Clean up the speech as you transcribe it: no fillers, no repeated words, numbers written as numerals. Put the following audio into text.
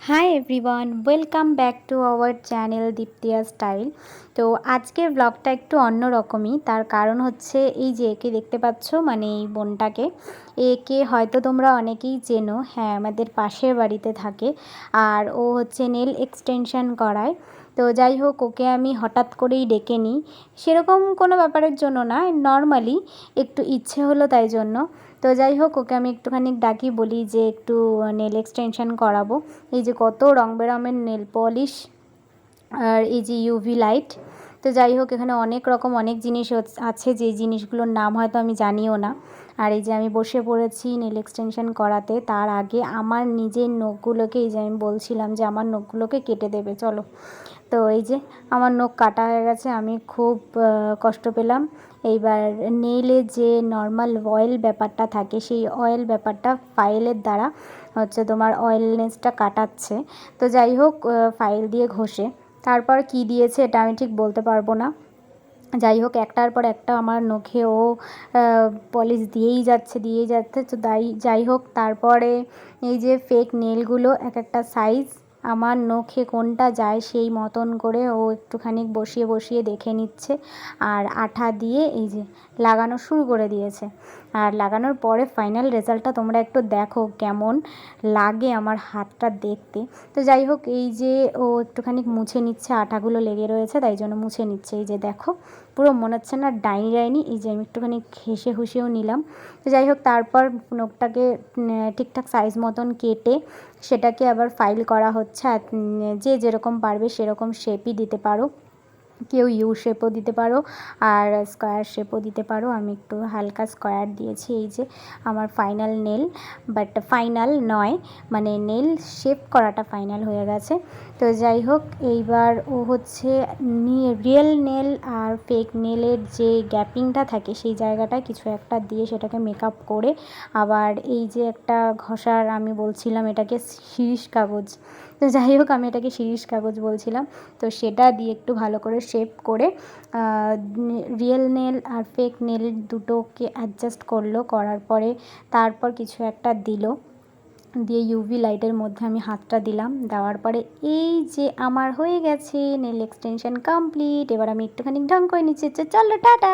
High everyone, welcome back to our channel Deeptiya style. তো আজকের ব্লগটা একটু অন্য রকমই। তার কারণ হচ্ছে এই যে একে দেখতে পাচ্ছ, মানে এই বোনটাকে। একে হয়তো তোমরা অনেকেই চেনো, হ্যাঁ আমাদের পাশের বাড়িতে থাকে। আর ও হচ্ছে নেল এক্সটেনশন করায়। তো যাই হোক, ওকে আমি হঠাৎ করেই ডেকে নিই, সেরকম কোনো ব্যাপারের জন্য না, নর্মালি একটু ইচ্ছে হলো তাই জন্য। তো যাই হোক, ওকে আমি একটুখানি ডাকি, বলি যে একটু নেল এক্সটেনশন করাবো। এই যে কত রং বেরঙের নেল পলিশ আর এই যে ইউভি লাইট। তো যাই হোক, এখানে অনেক রকম অনেক জিনিস আছে, যে জিনিসগুলোর নাম হয়তো আমি জানিও না। আর এই যে আমি বসে পড়েছি নেল এক্সটেনশন করাতে। তার আগে আমার নিজের নখগুলোকে, এই যে আমি বলছিলাম যে আমার নখগুলোকে কেটে দেবে, চলো। তো এই যে আমার নখ কাটা হয়ে গেছে, আমি খুব কষ্ট পেলাম। এইবার নেইলে যে নর্মাল অয়েল ব্যাপারটা থাকে, সেই অয়েল ব্যাপারটা ফাইলের দ্বারা হচ্ছে তোমার অয়েলনেসটা কাটাচ্ছে। তো যাই হোক, ফাইল দিয়ে ঘষে তারপর কি দিয়েছে এটা আমি ঠিক বলতে পারবো না। যাই হোক, একটার পর একটা আমার নখে ও পলিশ দিয়েই যাচ্ছে। তো যাই হোক, তারপরে এই যে ফেক নেলগুলো এক একটা সাইজ, আমার নখে কোনটা যায় সেই মতন করে ও একটুখানি বসিয়ে বসিয়ে দেখে নিচ্ছে। আর আঠা দিয়ে এই যে লাগানো শুরু করে দিয়েছে। আর লাগানোর পরে ফাইনাল রেজাল্টটা তোমরা একটু দেখো কেমন লাগে আমার হাতটা দেখতে। তো যাই হোক, এই যে ও একটুখানি মুছে নিচ্ছে, আঠাগুলো লেগে রয়েছে তাই জন্য মুছে নিচ্ছে। এই যে দেখো, পুরো মনে হচ্ছে না ডাইনি। এই যে আমি একটুখানি ঘেঁষে হুষেও নিলাম। তো যাই হোক, তারপর নখটাকে ঠিকঠাক সাইজ মতন কেটে সেটাকে আবার ফাইল করা হচ্ছে। আর যে যেরকম পারবে সেরকম শেপই দিতে পারো, কেউ ইউ শেপও দিতে পারো আর স্কোয়ার শেপও দিতে পারো। আমি একটু হালকা স্কোয়ার দিয়েছি। এই যে আমার ফাইনাল নেল, বাট ফাইনাল নয়, মানে নেল শেপ করাটা ফাইনাল হয়ে গেছে। তো যাই হোক, এইবার ও হচ্ছে রিয়েল নেল আর ফেক নেলের যে গ্যাপিংটা থাকে সেই জায়গাটা কিছু একটা দিয়ে সেটাকে মেকআপ করে, আবার এই যে একটা ঘষার আমি বলছিলাম এটাকে শিরিষ কাগজ, তো যাই হোক আমি এটাকে শিরিষ কাগজ বলছিলাম, তো সেটা দিয়ে একটু ভালো করে শেপ করে রিয়েল নেল আর ফেক নেল দুটোকে অ্যাডজাস্ট করলো, করার পরে তারপর কিছু একটা দিয়ে ইউভি লাইটের মধ্যে আমি হাতটা দিলাম, দেওয়ার পরে এই যে আমার হয়ে গেছে নেল এক্সটেনশন কমপ্লিট। এবার আমি একটুখানি ঢং করে নিচ্ছি, চলো টাটা।